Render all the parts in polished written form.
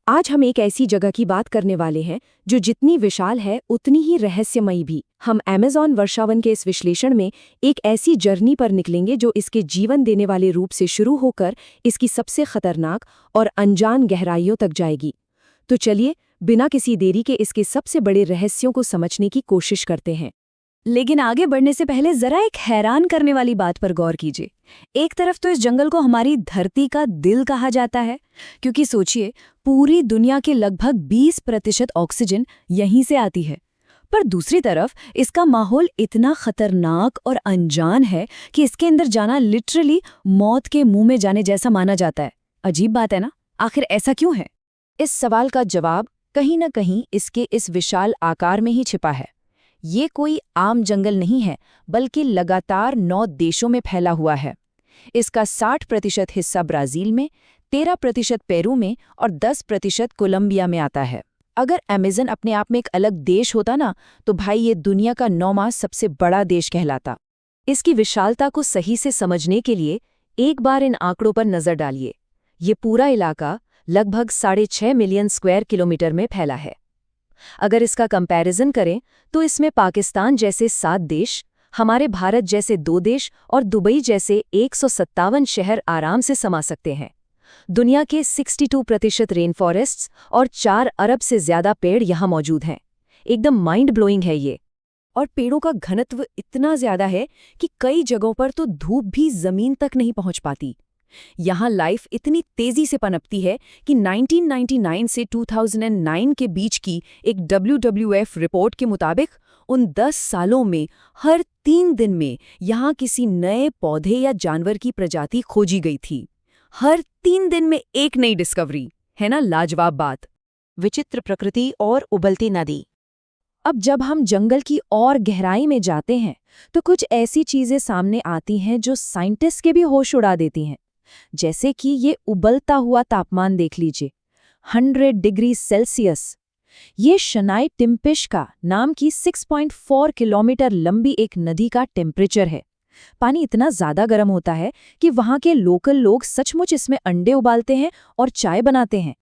आज हम एक ऐसी जगह की बात करने वाले हैं जो जितनी विशाल है उतनी ही रहस्यमयी भी। हम अमेज़न वर्षावन के इस विश्लेषण में एक ऐसी जर्नी पर निकलेंगे जो इसके जीवन देने वाले रूप से शुरू होकर इसकी सबसे खतरनाक और अनजान गहराइयों तक जाएगी। तो चलिए, बिना किसी देरी के इसके सबसे बड़े रहस्यों को समझने की कोशिश करते हैं। लेकिन आगे बढ़ने से पहले जरा एक हैरान करने वाली बात पर गौर कीजिए। एक तरफ तो इस जंगल को हमारी धरती का दिल कहा जाता है, क्योंकि सोचिए, पूरी दुनिया के लगभग 20% ऑक्सीजन यहीं से आती है। पर दूसरी तरफ इसका माहौल इतना खतरनाक और अनजान है कि इसके अंदर जाना लिटरली मौत के मुंह में जाने जैसा माना जाता है। अजीब बात है ना? आखिर ऐसा क्यों है? इस सवाल का जवाब कहीं न कहीं इसके इस विशाल आकार में ही छिपा है। ये कोई आम जंगल नहीं है, बल्कि लगातार 9 देशों में फैला हुआ है। इसका 60% हिस्सा ब्राज़ील में, 13% पेरू में और 10% कोलंबिया में आता है। अगर अमेज़न अपने आप में एक अलग देश होता ना, तो भाई ये दुनिया का 9वां सबसे बड़ा देश कहलाता। इसकी विशालता को सही से समझने के लिए एक बार इन आंकड़ों पर नज़र डालिए। ये पूरा इलाका लगभग 6.5 मिलियन स्क्वायर किलोमीटर में फैला है। अगर इसका कंपैरिजन करें तो इसमें पाकिस्तान जैसे 7 देश, हमारे भारत जैसे 2 देश और दुबई जैसे 157 शहर आराम से समा सकते हैं। दुनिया के 62% रेन फॉरेस्ट्स और 4 अरब से ज्यादा पेड़ यहाँ मौजूद हैं। एकदम माइंड ब्लोइंग है ये। और पेड़ों का घनत्व इतना ज्यादा है कि कई जगहों पर तो धूप भी जमीन तक नहीं पहुंच पाती। यहाँ लाइफ इतनी तेजी से पनपती है कि 1999 से 2009 के बीच की एक WWF रिपोर्ट के मुताबिक उन 10 सालों में हर 3 दिन में यहाँ किसी नए पौधे या जानवर की प्रजाति खोजी गई थी। हर 3 दिन में एक नई डिस्कवरी। है ना लाजवाब बात? विचित्र प्रकृति और उबलती नदी। अब जब हम जंगल की और गहराई में जाते हैं तो कुछ ऐसी चीजें सामने आती हैं जो साइंटिस्ट के भी होश उड़ा देती हैं। जैसे कि ये उबलता हुआ तापमान देख लीजिए, 100 डिग्री सेल्सियस। ये शनाई टिम्पिश्का नाम की 6.4 किलोमीटर लंबी एक नदी का टेम्परेचर है। पानी इतना ज्यादा गर्म होता है कि वहां के लोकल लोग सचमुच इसमें अंडे उबालते हैं और चाय बनाते हैं।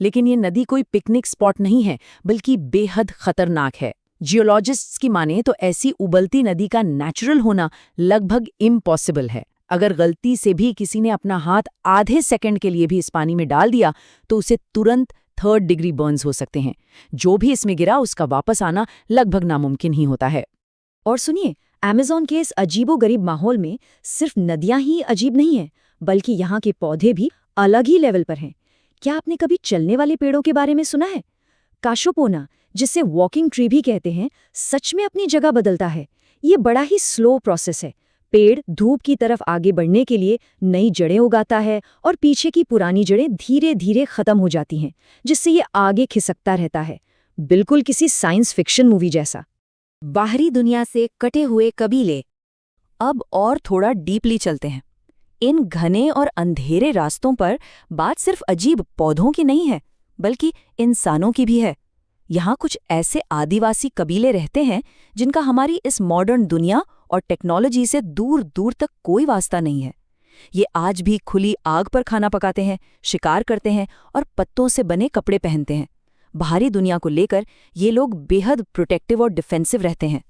लेकिन ये नदी कोई पिकनिक स्पॉट नहीं है, बल्कि बेहद खतरनाक है। जियोलॉजिस्ट्स की माने तो ऐसी उबलती नदी का नेचुरल होना लगभग इम्पॉसिबल है। अगर गलती से भी किसी ने अपना हाथ आधे सेकंड के लिए भी इस पानी में डाल दिया तो उसे तुरंत 3rd डिग्री बर्न्स हो सकते हैं। जो भी इसमें गिरा उसका वापस आना लगभग नामुमकिन ही होता है। और सुनिए, अमेज़न के इस अजीबोगरीब माहौल में सिर्फ नदियां ही अजीब नहीं हैं, बल्कि यहाँ के पौधे भी अलग ही लेवल पर हैं। क्या आपने कभी चलने वाले पेड़ों के बारे में सुना है? काशोपोना, जिसे वॉकिंग ट्री भी कहते हैं, सच में अपनी जगह बदलता है। ये बड़ा ही स्लो प्रोसेस है। पेड़ धूप की तरफ आगे बढ़ने के लिए नई जड़ें उगाता है और पीछे की पुरानी जड़ें धीरे धीरे खत्म हो जाती हैं, जिससे ये आगे खिसकता रहता है, बिल्कुल किसी साइंस फिक्शन मूवी जैसा। बाहरी दुनिया से कटे हुए कबीले। अब और थोड़ा डीपली चलते हैं। इन घने और अंधेरे रास्तों पर बात सिर्फ अजीब पौधों की नहीं है, बल्कि इंसानों की भी है। यहाँ कुछ ऐसे आदिवासी कबीले रहते हैं जिनका हमारी इस मॉडर्न दुनिया और टेक्नोलॉजी से दूर दूर तक कोई वास्ता नहीं है। ये आज भी खुली आग पर खाना पकाते हैं, शिकार करते हैं और पत्तों से बने कपड़े पहनते हैं। बाहरी दुनिया को लेकर ये लोग बेहद प्रोटेक्टिव और डिफेंसिव रहते हैं।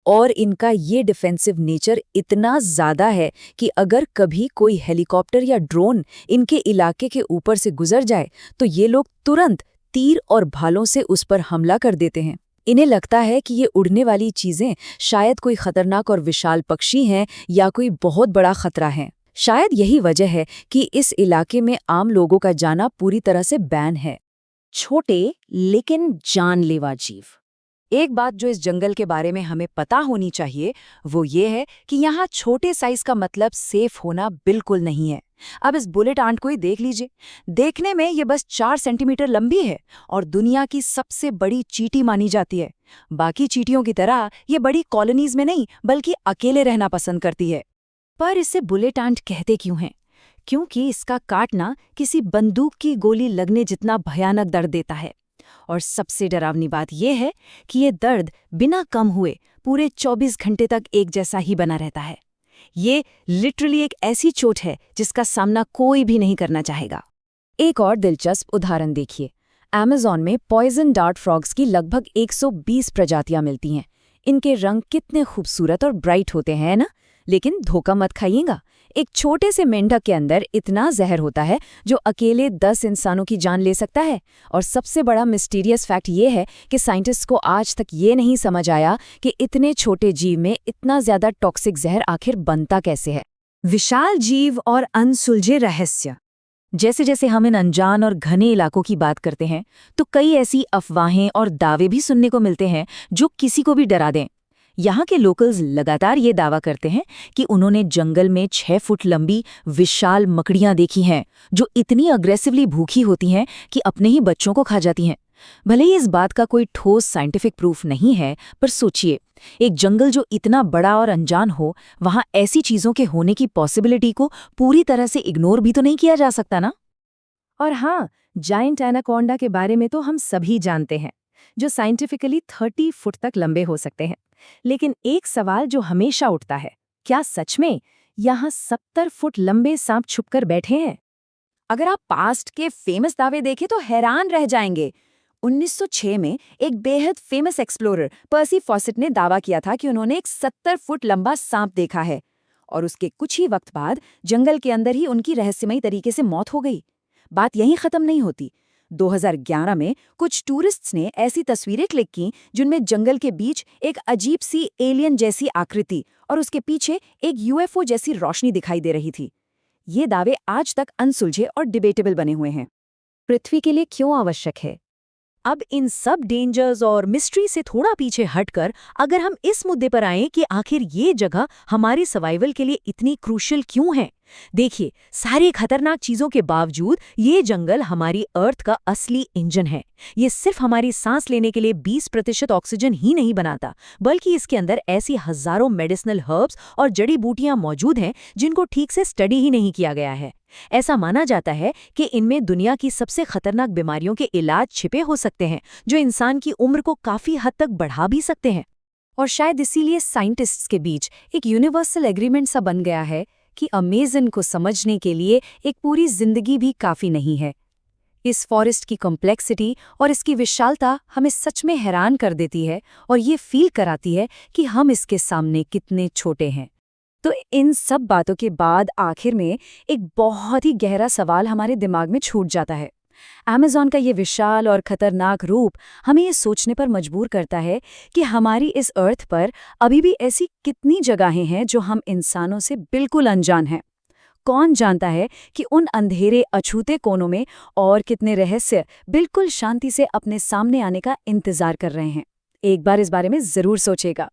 और इनका ये डिफेंसिव नेचर इतना ज़्यादा है कि अगर कभी कोई हेलीकॉप्टर या ड्रोन इनके इलाके के ऊपर से गुजर जाए तो ये लोग तुरंत तीर और भालों से उस पर हमला कर देते हैं। इन्हें लगता है कि ये उड़ने वाली चीजें शायद कोई खतरनाक और विशाल पक्षी हैं या कोई बहुत बड़ा खतरा है। शायद यही वजह है कि इस इलाके में आम लोगों का जाना पूरी तरह से बैन है। छोटे लेकिन जानलेवा जीव। एक बात जो इस जंगल के बारे में हमें पता होनी चाहिए वो ये है कि यहाँ छोटे साइज का मतलब सेफ होना बिल्कुल नहीं है। अब इस बुलेट आंट को ही देख लीजिए। देखने में ये बस 4 सेंटीमीटर लंबी है और दुनिया की सबसे बड़ी चींटी मानी जाती है। बाकी चींटियों की तरह ये बड़ी कॉलोनीज में नहीं, बल्कि अकेले रहना पसंद करती है। पर इसे बुलेट आंट कहते क्यों हैं? क्योंकि इसका काटना किसी बंदूक की गोली लगने जितना भयानक दर्द देता है। और सबसे डरावनी बात यह है कि ये दर्द बिना कम हुए पूरे 24 घंटे तक एक जैसा ही बना रहता है। ये लिटरली एक ऐसी चोट है जिसका सामना कोई भी नहीं करना चाहेगा। एक और दिलचस्प उदाहरण देखिए। अमेज़न में पॉइजन डार्ट फ्रॉग्स की लगभग 120 प्रजातियां मिलती हैं। इनके रंग कितने खूबसूरत और ब्राइट होते हैं ना, लेकिन धोखा मत खाइएगा। एक छोटे से मेंढक के अंदर इतना जहर होता है जो अकेले 10 इंसानों की जान ले सकता है। और सबसे बड़ा मिस्टीरियस फैक्ट ये है कि साइंटिस्ट को आज तक ये नहीं समझ आया कि इतने छोटे जीव में इतना ज्यादा टॉक्सिक जहर आखिर बनता कैसे है। विशाल जीव और अनसुलझे रहस्य। जैसे जैसे हम इन अनजान और घने इलाकों की बात करते हैं तो कई ऐसी अफवाहें और दावे भी सुनने को मिलते हैं जो किसी को भी डरा दें। यहाँ के लोकल्स लगातार ये दावा करते हैं कि उन्होंने जंगल में 6 फुट लंबी विशाल मकड़ियां देखी हैं जो इतनी अग्रेसिवली भूखी होती हैं कि अपने ही बच्चों को खा जाती हैं। भले ही इस बात का कोई ठोस साइंटिफिक प्रूफ नहीं है, पर सोचिए, एक जंगल जो इतना बड़ा और अनजान हो, वहाँ ऐसी चीज़ों के होने की पॉसिबिलिटी को पूरी तरह से इग्नोर भी तो नहीं किया जा सकता ना। और हाँ, जायंट एनाकोंडा के बारे में तो हम सभी जानते हैं, जो साइंटिफिकली 30 फुट तक लंबे हो सकते हैं। लेकिन एक सवाल जो हमेशा उठता है, क्या सच में यहाँ 70 फुट लंबे सांप छुपकर बैठे हैं? अगर आप पास्ट के फेमस दावे देखें तो हैरान रह जाएंगे। 1906 में एक बेहद फेमस एक्सप्लोरर पर्सी फॉसेट ने दावा किया था कि उन्होंने एक 70 फुट लंबा सांप देखा है, और उसके कुछ ही वक्त बाद जंगल के अंदर ही उनकी रहस्यमयी तरीके से मौत हो गई। बात यहीं खत्म नहीं होती। 2011 में कुछ टूरिस्ट्स ने ऐसी तस्वीरें क्लिक की जिनमें जंगल के बीच एक अजीब सी एलियन जैसी आकृति और उसके पीछे एक यूएफओ जैसी रोशनी दिखाई दे रही थी। ये दावे आज तक अनसुलझे और डिबेटेबल बने हुए हैं। पृथ्वी के लिए क्यों आवश्यक है? अब इन सब डेंजर्स और मिस्ट्री से थोड़ा पीछे हटकर अगर हम इस मुद्दे पर आएं कि आखिर ये जगह हमारी सर्वाइवल के लिए इतनी क्रूशियल क्यों है। देखिए, सारी खतरनाक चीजों के बावजूद ये जंगल हमारी अर्थ का असली इंजन है। ये सिर्फ हमारी सांस लेने के लिए 20% ऑक्सीजन ही नहीं बनाता, बल्कि इसके अंदर ऐसी हजारों मेडिसिनल हर्ब्स और जड़ी बूटियां मौजूद हैं जिनको ठीक से स्टडी ही नहीं किया गया है। ऐसा माना जाता है कि इनमें दुनिया की सबसे खतरनाक बीमारियों के इलाज छिपे हो सकते हैं, जो इंसान की उम्र को काफी हद तक बढ़ा भी सकते हैं। और शायद इसीलिए साइंटिस्ट्स के बीच एक यूनिवर्सल एग्रीमेंट सा बन गया है कि अमेज़न को समझने के लिए एक पूरी जिंदगी भी काफी नहीं है। इस फॉरेस्ट की कॉम्प्लेक्सिटी और इसकी विशालता हमें सच में हैरान कर देती है और ये फील कराती है कि हम इसके सामने कितने छोटे हैं। तो इन सब बातों के बाद आखिर में एक बहुत ही गहरा सवाल हमारे दिमाग में छूट जाता है। अमेज़न का ये विशाल और खतरनाक रूप हमें ये सोचने पर मजबूर करता है कि हमारी इस अर्थ पर अभी भी ऐसी कितनी जगहें हैं जो हम इंसानों से बिल्कुल अनजान हैं। कौन जानता है कि उन अंधेरे अछूते कोनों में और कितने रहस्य बिल्कुल शांति से अपने सामने आने का इंतजार कर रहे हैं। एक बार इस बारे में जरूर सोचेगा।